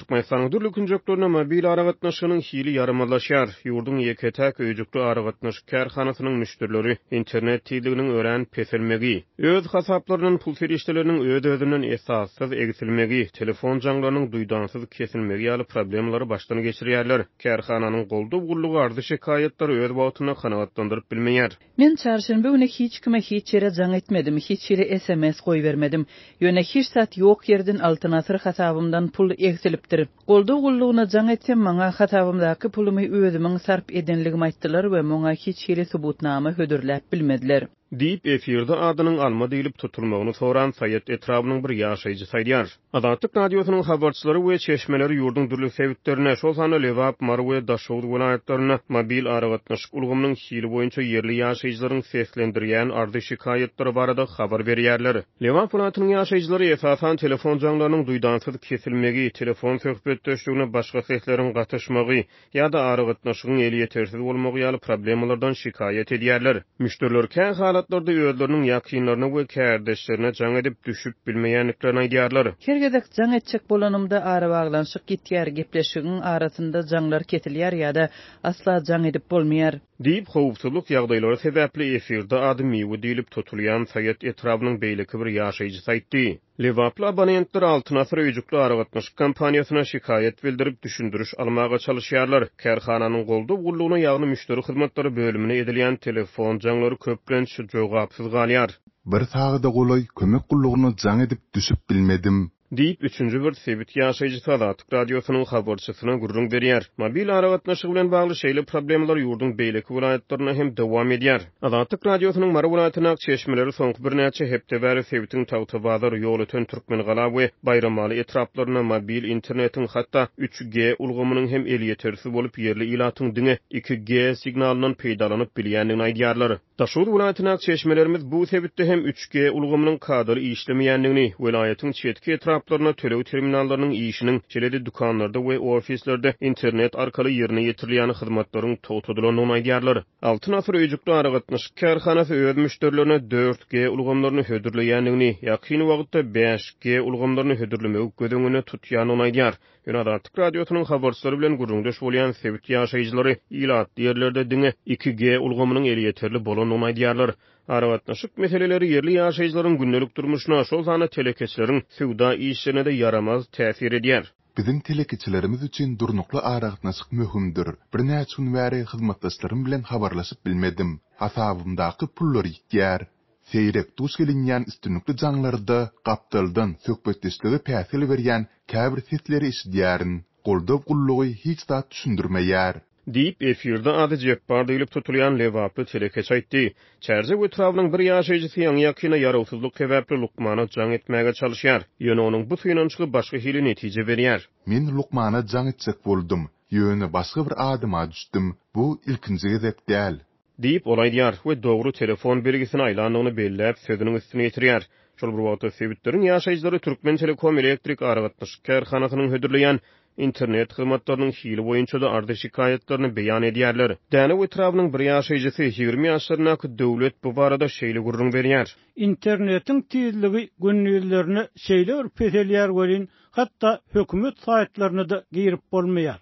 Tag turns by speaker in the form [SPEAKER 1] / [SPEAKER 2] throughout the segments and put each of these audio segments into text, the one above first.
[SPEAKER 1] Türkmenistan'ın dürlü künjeklerine mobil aragatnaşygynyň hili yaramalaşýar. Ýurdun ýeketäk öýjükli aragatnaşy kärhanasynın müşterileri internet tiýdiginiň ören peselmegi, öz hasaplarynyň pul ferişdeleriniň öz-özünden esassyz egisilmegi, telefon jaňlarynyň duýdansyz kesilmegi ýaly problemlary başdan geçirýärler. Kärhananyň golda gullugy ardy şikayetlary öz wagtyna kanagatlandyryp bilmeýär.
[SPEAKER 2] Men çarşamba güni hiç kime hiç yere jaň etmedim, hiç yere SMS goý bermedim. Ýöne hiç sat ýok yerden altynasır hasabymdan pul eksilipdir. Golda gullugyna jaň etsem maňa hasabymdaky pulumy özümiň sarp edenligimi aýtdylar we maňa hiç ýere subutnama hödürläp bilmediler.
[SPEAKER 1] Diýip efirde adynyň alma diýilip tutulmagyny soran Sayet etrabynyň bir ýaşaýjy saýdýar. Adatlyk radiosynyň habarçylary we çeşmeleri ýurdun dürli sebitlerine, şol sany Lewap, Marwe, Daşowut welaýatlaryna mobil aragatnaşyk ulgamynyň hili boýunça yerli ýaşaýjylaryň seslendirýän ardy şikayetlary barada habar berýärler. Lewap welaýatynyň ýaşaýjylary esasan telefon jaňlarynyň duýdansyz kesilmegi, telefon söhbetdeşligine başga sesleriň gatyşmagy ýa-da aragatnaşygyň eli ýetersiz bolmagy ýaly problemalardan şikayet edýärler. Müşteriler kän halatlarda özleriniň ýakynlaryna we kärdeşlerine jaň edip düşüp bilmeýänliklerini aýdýarlar.
[SPEAKER 2] Kergedek jaň etjek bolanymda ara baglanşyk gitýär, gepleşigiň arasynda jaňlar ketilýär ýa-da asla jaň edip bolmaýar.
[SPEAKER 1] Diýip howpsuzlyk ýagdaýlary sebäpli efirde adymy diýilip tutulýan Sayet etrabynyň beýleki bir ýaşaýjy saýtdy. Lewaply abonentler altynasy öýjükli aragatnaşyk kompaniýasyna şikayet bildirip düşündürüş almaga çalışýarlar. Kärhananyň golda gullugyna ýagny müşteri hyzmatlary bölümine edilýän telefon jaňlary köplenç jogapsyz galýar.
[SPEAKER 3] Bir sagda golay kömek gullugyna jaň edip düşüp bilmedim.
[SPEAKER 1] Diýip üçüncü bir sebit ýaşaýjy Adatlyk radiosynyň habarçysyna gurrun berýär. Mobil aragatnaşyk bilen bagly şeýle problemler ýurdun beýleki welaýatlaryna hem dowam edýär. Adatlyk radiosynyň Mara welaýatyna çeşmeleri soňky bir näçe hepde bäri sebitiň tawtabazar ýol öten Türkmenigala we Bayramaly etraplaryna mobil internetiň hatda 3G ulgamynyň hem eli ýetersiz bolup yerli ilatyň diňe 2G signalynyň peýdalanyp bilýändigini aýdýarlar. Daşowut welaýatyna çeşmelerimiz bu sebitde hem 3G ulgamynyň kadry işlemeýändigini, welaýatyň çetki etraplarına tölew terminallarynyň işiniň çeledi dukanlarda we ofislerde internet arkaly ýerine ýetirilýän hyzmatlaryň towtudylynyny aýdýarlar. Altyn asr öýjükli aragatnaşyk kärhanasy öz müşterilerine 4G ulgamlaryny hödürleýändigini, ýakyn wagtda 5G ulgamlaryny hödürlemegi gödüňüne tutýanyny aýdýar. Adatlyk radiosynyň habarçylary bilen gurrundaş bolýan sebit ýaşaýjylary ilat ýerlerde diňe 2G ulgamynyň eli ýeterli bolanyny aýdýarlar. Aragatnaşyk meseleleri yerli ýaşaýjylaryň gündelik durmuşyna, şol sany telekeçleriň sowda işlerine de yaramaz täsir edýär.
[SPEAKER 3] Bizim telekeçilerimiz üçin durnukly aragatnaşyk möhümdir. Bir näçe gün bäri hyzmatdaşlarym bilen habarlaşyp bilmedim. Hasabymdaky pullary ýitýär. Seýrek duş gelinýän üstünlikli jaňlarda gapdaldan söhbetdeşligi päsil berýän käbir sesleri işdýärin. Golda gullugy hiç da düşündirmeýär.
[SPEAKER 1] Diýip efirde ady jepbar diýilip tutulýan Lewaply telekeç aýtdy. Çärje etrabynyň bir ýaşaýjysy ýaňy ýakyna ýarawsuzlyk sebäpli Lukmana jaň etmäge çalışýar. Ýöne onuň bu synançygy başga hili netije berýär.
[SPEAKER 3] Men Lukmana jaň etjek boldum. Ýöne başga bir adyma düşdüm. Bu ilkinji gezek däl.
[SPEAKER 1] Diýip olaýdýar we dogry telefon belgisini aýlandygyny belläp sözüniň üstüne ýetirýär. Şol bir wagtda sebitleriň ýaşaýjylary Türkmen Telekom elektrik aragatnaşyk kärhanasynyň hödürleýän internet hyzmatlarynyň hili boýunça da ardy şikayetlerini beýan edýärler. Däne etrabynyň bir ýaşaýjysy 20 ýaşlarynaky döwlet bu barada şeýle gurrun berýär.
[SPEAKER 4] İnternetiň tezligi günýüllerini şeýle bir peselýär welin, hatda hökümet saýtlaryna da girip bolmaýar.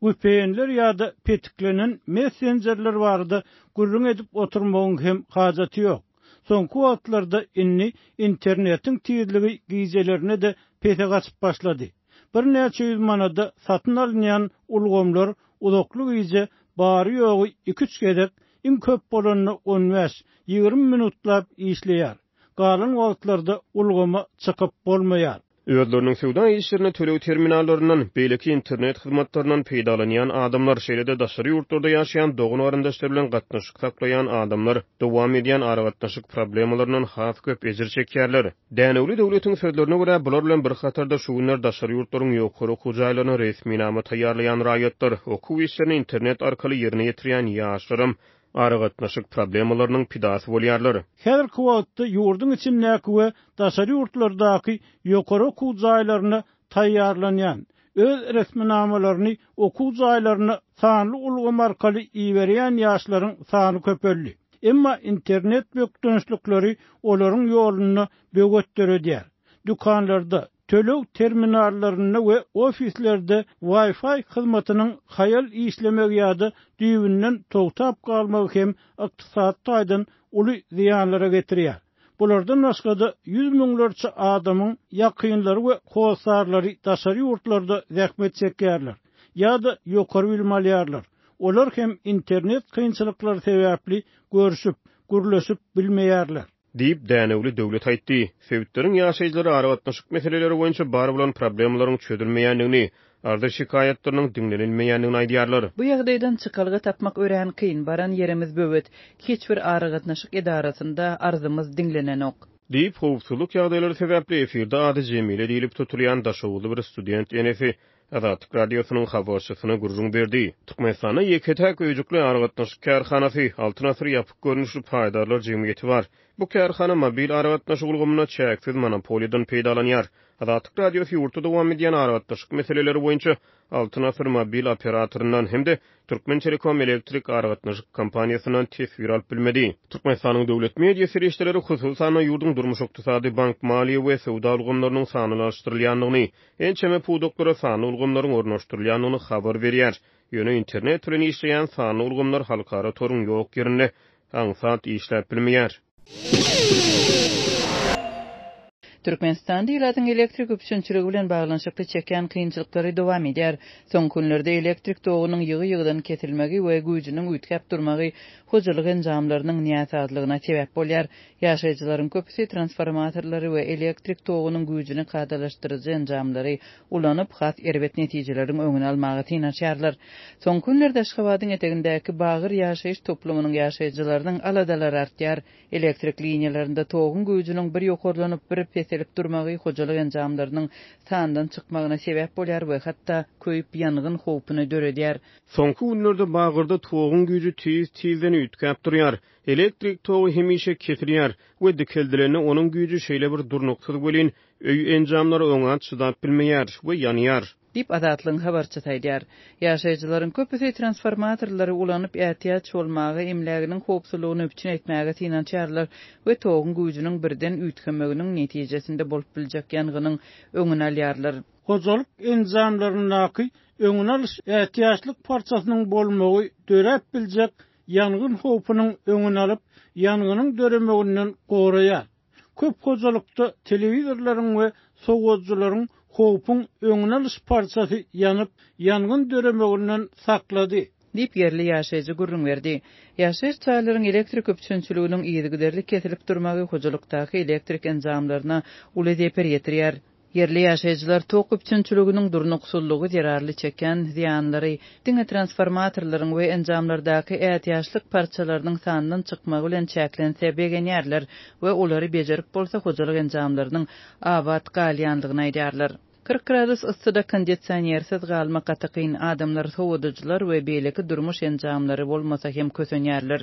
[SPEAKER 4] VPN'ler ýa-da petiklenen messengerler barada gurrun edip oturmagyň hem hajaty ýok. Soňky wagtlarda inni internetiň tezligi gizelerine de pete gaçyp başlady. Bir näçe ýüz manada satyn alynýan ulgamlar uzakly gize bary ýogy 2-3 gedek iň köp bolanyny 15-20 minutlap işleýär. Galan wagtlarda ulgama çykyp bolmaýar.
[SPEAKER 1] Özleriniň sowda işlerine tölew terminallarynyň beýleki internet hyzmatlarynyň peýdalanýan adamlar şeýlede daşary ýurtlarda ýaşaýan dogun warandaşlar bilen gatnaşyk saklaýan adamlar dowam edýän aragatnaşyk problemlarynyň has köp ejir çekýärler. Dänewli döwletiň sözlerine görä bular bilen bir hatarda şu günler daşary ýurtlaryň ýokary okuw jaýlaryny resminama taýýarlaýan raýatlar okuw işlerini internet arkaly ýerine ýetirýän ýaşlarym aragatnaşyk problemalarynyň pidasy bolýarlar.
[SPEAKER 4] Häzirki wagtda ýurdun içindäki we daşary ýurtlardaky ýokary okuw jaýlaryny taýýarlanýan, öz resminamalaryny okuw jaýlaryna sanly ulgam arkaly iýerýän ýaşlaryň sany köpeldi. Emma internet bökdönüşlikleri olaryň ýoluny bögetdirýär. Dükanlarda, tölew terminallaryny we ofislerde Wi-Fi hyzmatynyň hayal işlemek ýa-da düýbünden togtap galmagy hem ykdysat taýdan uly ziýanlara getirýär. Bulardan başga 100 miňlerçe adamyň ýakynlary we howsarlary daşary ýurtlarda zähmet çekýärler ýa-da ýokary bilim alýarlar. Olar hem internet kynçylyklary sebäpli görüşüp, gürleşip bilmeýärler.
[SPEAKER 1] Diýip dänewli döwlet aýtdy. Sebäplerin ýaşaýjylary aragatnaşyk meseleleri boýunça bar bolan problemlaryň çözülmeýändigini, arda şikayetleriniň dinlenilmeýändigini aýdýarlar.
[SPEAKER 2] Bu ýagdaýdan çykalga tapmak ören kyn baran yerimiz böwet. Hiç bir aragatnaşyk edarasynda arzymyz dinlenenok.
[SPEAKER 1] Diýip howpsuzlyk ýagdaýlary sebäpli efirde ady Jemile diýilip tutulýan daşawly bir student Enefi Azatlyk radiosynyň habarçysyna gurrun berdi. Türkmenistanda ýeketäk öýjükli aragatnaşyk kärhanasy, altyn asyr ýapyk görnüşli paýdarlar jemgyýeti bar. Bu kärhana mobil aragatnaşyk ulgamyna çäksiz monopoliýadan peýdalanýar. Azatlyk radiosu ýurtda dowam edýän aragatnaşyk meseleleri boýunça altyn asyr mobil operatorundan hemde Türkmen Telekom elektrik aragatnaşyk kompaniýasynyň tesbir alyp bilmedi. Türkmenistanyň döwlet media serişleri hususan ýurdun durmuş ykdysady bank maliýe we sowda ulgamlarynyň sanyny artdyrylýandygyny, ençeme pudoklara sanyny ulgamlaryň ornaşdyrylýanyny habar berýär. Ýöne internet bilen işleýän sanyny ulgamlar halkara torun ýok ýerinde aňsat işläp bilmeýär.
[SPEAKER 2] Türkmenistan diýilatyň elektrik üpsünçiligi bilen baglanyşykly çeken kynçylyklary dowam edýär. Soň günlerde elektrik togunyň ýygy-ýygydan kesilmegi we güýjüniň üýtgäp durmagy hojalyk enjamlarynyň niýetadlygyna sebäp bolýar. Ýaşaýjylaryň köpüsi transformatorlary we elektrik togunyň güýjüni gadalaşdyrjy enjamlary ulanyp hat erbet netijeleriň öňüni almagy tynaşýarlar. Soň günlerde Aşgabatyň etegindäki bagyr ýaşaýyş toplumynyň ýaşaýjylarynyň aladalary artýar. Elektrik liniýalarynda togun güýjüniň bir ýokarlanyp bir peselip durmagy hojalyk enjamlarynyň sandan çykmagyna sebäp bolýar we hatda köýüp ýangyn howpuny döredýär.
[SPEAKER 1] Soňky günlerde bagyrda togun güýjü tizden üýtgäp durýar. Elektrik togu hemişe kesilýär we dikeldilerini onuň güýjü şeýle bir durnuksyz bolýan öý enjamlary öňe çydap bilmeýär we ýanýar.
[SPEAKER 2] Dip Azatlyň habarçy taýdýar. Ýaşaýjylaryň köpüsi transformatorlary ulanyp ähtiýaç bolmagy emleginiň howpsuzlygyny üçin etmäge tinançýarlar we togun güýjüniň birden üýtgemeginiň netijesinde bolup biljek ýanganyň öňüne alýarlar.
[SPEAKER 4] Hojalyk enjamlarynyň öňüne alyş ähtiýaçlyk parçasynyň bolmagy dörep biljek ýangyn howpunyň öňüne alyp ýanganyň döremeginden goraýar. Köp hojalykda telewizorlaryň we sowatjylaryň howpun öňüne alyş parçasy ýanyp ýangyn döremeginden saklady.
[SPEAKER 2] Dip yerli ýaşaýjy gurrun berdi. Ýaşaýyş çaýlaryň elektrik üpsünçiliginiň ýygyderlik kesilip durmagy hojalykdaky elektrik enjamlaryna uly deper ýetirýär. Yerli ýaşaýjylar tok üpsünçiliginiň durnuksullygy zerarly çeken ziýanlary, diňe transformatorlaryň we enjamlardaky ähtiýaçlyk parçalarynyň sanynyň çykmagy bilen çäklense begenýärler we olary bejerip bolsa hojalyk enjamlarynyň abad galýandygyny aýdýarlar. 40 gradus ıssyda kondisionersiz galma gatykyn adamlar sowadyjylar we beýleki durmuş enjamlary bolmasa hem kösenýärler.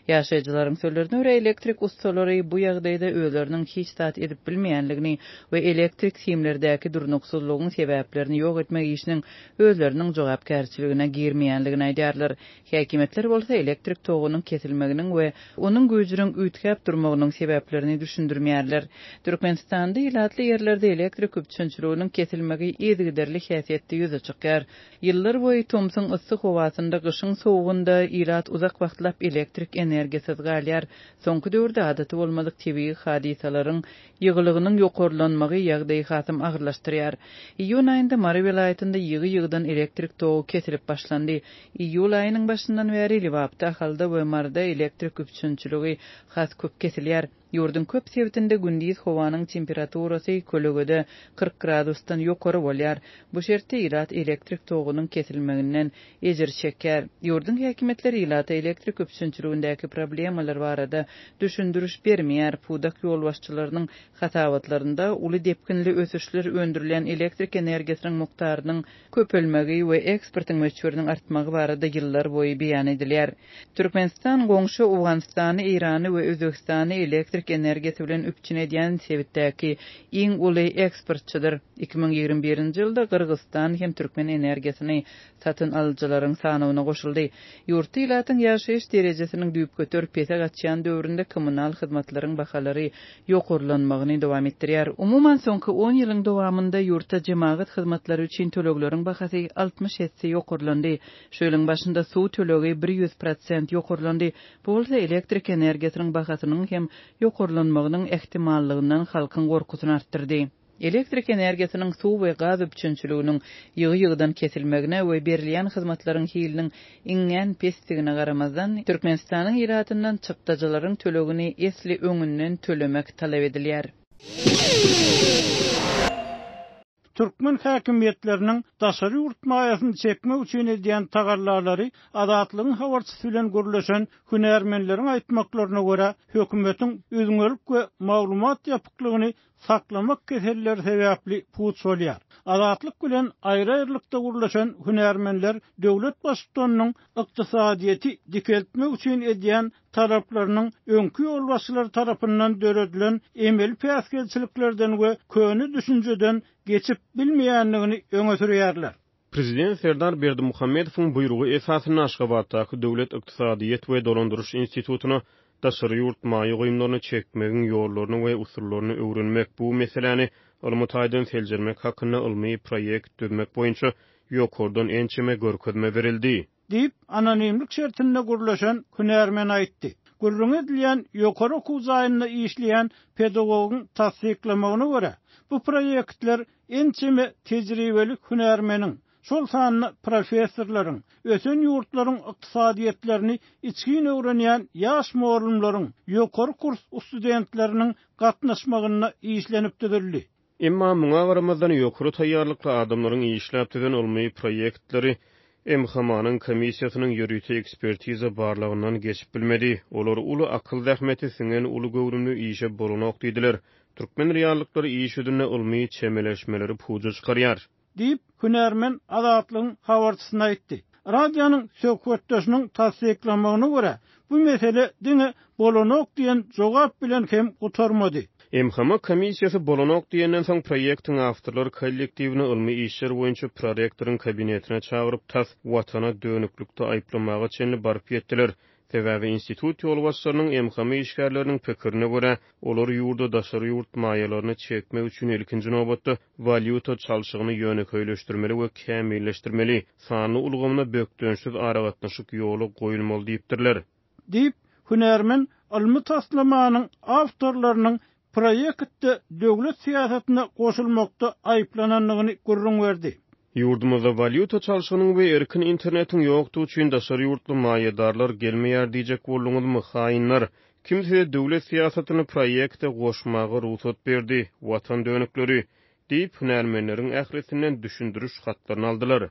[SPEAKER 2] Ýaşaýjylaryň sözlerine görä elektrik ustalary bu ýagdaýda öýleriniň hiç zat edip bilmeýänligini we elektrik simlerdäki durnuksuzlygyň sebäplerini ýok etmek işiniň özleriniň jogapkärçiligine girmeýänligini aýdýarlar. Häkimetler bolsa elektrik togunyň kesilmeginiň we onuň güýjüniň üýtgäp durmagynyň sebäplerini düşündirmeýärler. Türkmenistanda ýylatly ýerlerde elektrik üpsünçiliginiň kesilmegi ýygyderlik häsiýetde ýüze çykýar. Ýyllar boýy Tomsun yssyk howasynda gyşyň sowugunda ýylat uzak wagtlap elektrik energiýasiz galýar. Soňky döwürde adaty bolmadyk tebii hadisalaryň ýygylygynyň ýokarlanmagy ýagdaýy hasym agyrlaşdyrýar. Iýun aýynda Mary welaýatynda ýygy-ýygydan elektrik togu kesilip başlandy. Iýul aýynyň başyndan bäri Liwapda, Halda we Marda elektrik üpsünçiligi has köp kesilýär. Ýurdun köp sebitinde gündüz howanyň temperaturasy kölegede 40 gradusdan ýokary bolýar. Bu şertde ýylat elektrik togunyň kesilmeginden ejir çeker. Ýurdun häkimetleri ýylat elektrik üpsünçiligindäki problemalar barada düşündürüş bermeýär. Pudak ýolbaşçylarynyň hatawatlarynda uly depkinli ösüşler öndürilen elektrik energiýasynyň mukdarynyň köpelmegi we eksportyň möçberiniň artmagy barada ýyllar boýy beýan edilýär. Türkmenistan goňşy Awganistany, Irany we Özbekistany elektrik elektrik energiýeti bilen üpçün edýän sebitdäki iň uly eksportçydyr. 2021-nji ýylda Kyrgyzstan hem Türkmen energiýasyny satyn alyjylaryň sanawyna goşuldy. Ýurtda ilatyň ýaşaýyş derejesiniň düýüp götürüp pete gatýan döwründe kommunal hyzmatlaryň bahalary ýokurlanmagyny dowam etdirýär. Umuman soňky 10 ýylyň dowamında ýurtda jemaat hyzmatlary üçin tölegleriň bahasy 67 ýokurlandy. Şu ýylyň başynda suw tölegi 100% ýokurlandy. Bu bolsa elektrik energiýasynyň bahasynyň hem ýokurlanmagynyň ehtimallygyndan halkyň gorkusyny artdyrdy. Elektrik energiýasynyň suw we gaz üçinçiliginiň ýygy-ýygydan kesilmegine we berilýän hyzmatlaryň hiliniň iňňän pesdigine garamazdan Türkmenistanyň iratyndan çypdajylaryň tölegini esli öňünden tölemek talap edilýär.
[SPEAKER 4] Türkmen häkimiýetleriniň daşary ýurt maýasyny çekmek üçin edýän tagarlarlary adatlygyň habarçysy bilen gürleşen hünärmenleriň aýtmaklaryna görä hökümetiň özüňelik we maglumat ýapyklygyny saklamak keselleri sebäpli puç bolýar. Adatlyk bilen aýry-aýrylykda gürleşen hünärmenler döwlet başçylarynyň ykdysadyýety dikeltmek üçin edýän taraplarynyň öňkü ýolbaşçylary tarapyndan döredilen emel päsgelçiliklerden we köni düşünjeden geçip bilmeýänligini öňe sürýärler.
[SPEAKER 1] Prezident Serdar Berdimuhammedowyň buyrugy esasyny Aşgabatdaky Döwlet Ykdysadyýet we Dolandyryş institutyna daşary ýurt maýy goýumlaryny çekmegiň ýollaryny we usullaryny öwrenmek bu meseleni Almataýdan seljermek hakynda ilmi proýekt düzmek boýunça ýokurdan ençeme görkezme berildi.
[SPEAKER 4] Diýip anonimlik şertinde gürleşen hünärmen aýtdy. Gürrüň edilýän ýokary okuw zaýynyna işleýän pedagogyň tasdiklamagyna görä, bu proýektler ençeme tejribelik hünärmeniň, şol sanly professorlaryň, ösen ýurtlaryň ykdysadyýetlerini içgin öwrenýän ýaş muallimlaryň, ýokary kurs studentleriniň gatnaşmagyna işlenip düzüldi.
[SPEAKER 1] Emma muňa garamazdan ýokary taýýarlykly adamlaryň işläp düzen ilmi proýektleri MHManyň komissiýasynyň ýürüýte ekspertiza barlygyndan geçip bilmedi. Olar uly akyl zähmeti singen uly göwrümli işe bolanok diýdiler. Türkmen reallykları iş ödünne ilmi çemeleşmeleri puja çykarýar.
[SPEAKER 4] Diýip hünärmen adatlygyň habarçysyna aýtdy. Radionyň söhbetdeşiniň tasdiklamagyna görä bu mesele diňe bolanok diýen jogap bilen hem gutarmady.
[SPEAKER 1] MHM komissiýasy bolanok diýenden soň proýektiň awtorlary kollektiwini ilmi işler boýunça prorektoryň kabinetine çagyryp tas watana dönüklükde aýplamagy çenli baryp ýetdiler. Sebäbi institut ýolbaşçylarynyň MHM işgärleriniň pikirine görä, olar ýurda daşary ýurt maýalaryny çekmek üçin ilkinji nobatda valyuta çalşygyny ýöneköýleşdirmeli we kämilleşdirmeli, sanly ulgamyna bökdönşsiz aragatnaşyk ýoly goýulmaly diýipdirler.
[SPEAKER 4] Diýip hünärmen ilmi taslamanyň awtorlarynyň proýektde döwlet siýasatyna goşulmakda aýplananlygyny görüň berdi.
[SPEAKER 1] Ýurdumyzda valyuta çalşygynyň we erkin internetiň ýokdugy üçin daşary ýurtly maýadarlar gelmeýär diýjek bolduňyzmy haýynlar. Kimse döwlet siýasatyny proýekte goşmagy ruhsat berdi, watan dönükleri diýip hünärmenleriň ähresinden düşündürüş hatlaryny aldylar.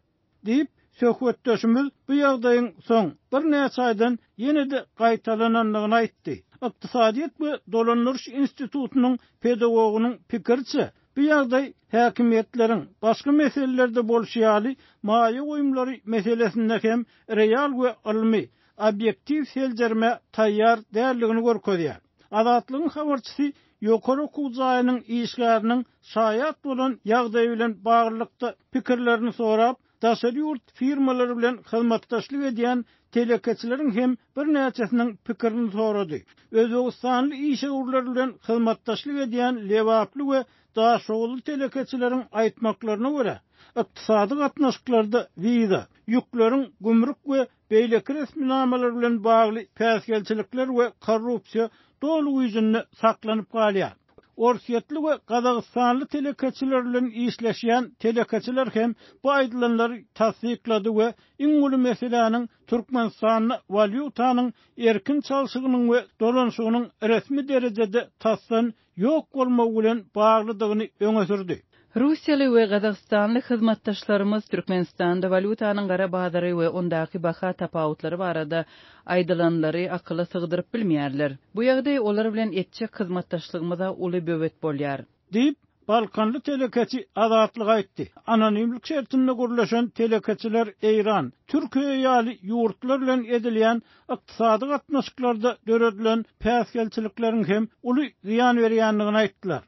[SPEAKER 4] Diýip söhbetdeşimiz bu ýagdaýyň soň bir näçe aýdan ýene-de gaýtalananlygyny aýtdy. Ykdysadyýet we Dolandyryş institutynyň pedagogynyň pikirçe, bu ýagdaý häkimiýetleriň başga meselelerde bolşýaly maýy goýumlary meselesinde hem real we ilmi, obyektiv seljerme taýýar däldigini görkezýär. Adatlygyň habarçysy ýokary okuw zaýynyň işgäriniň şaýat bolan ýagdaý bilen baglykda pikirlerini sorap, daşary ýurt firmalary bilen hyzmatdaşlyk edýän telekeçileriň hem bir näçesiniň pikirini sorady. Özbegistanly işgärler bilen hyzmatdaşlyk edýän lewaply we daşoğlu telekeçileriň aýtmaklaryna görä, ykdysady gatnaşyklarda wiza, ýükleriň gümrük we beýleki resminamalary bilen bagly päsgelçilikler we korrupsiýa dolu ýüzünde saklanyp galýar. Orsiýetli we Gazagstanly telekeçiler bilen işleşýän telekeçiler hem bu aýdylanlary tasdiklady we iň uly meseleniň Türkmenistanyň valyutanyň erkin çalşygynyň we dolanşygynyň resmi derejede tasdan ýok bolmagy bilen baglydygyny öňe sürdi.
[SPEAKER 2] Russiýaly we Gazagstanly hyzmatdaşlarymyz Türkmenistanda valyutanyň gara bazary we ondaky baha tapawutlary barada aýdylanlary akyla sygdyryp bilmeýärler. Bu ýagdaý olar bilen etjek hyzmatdaşlygymyza uly böwet bolýar.
[SPEAKER 4] Diýip Balkanlı telekeçi azatlyk aýtdy. Anonimlik şertinde gurlaşan telekeçiler Eýran, Türkiýe ýaly ýurtlar bilen edilýän ykdysady gatnaşyklarda döredilen päsgelçiliklerin hem uly ziýan berýändigini aýtdylar.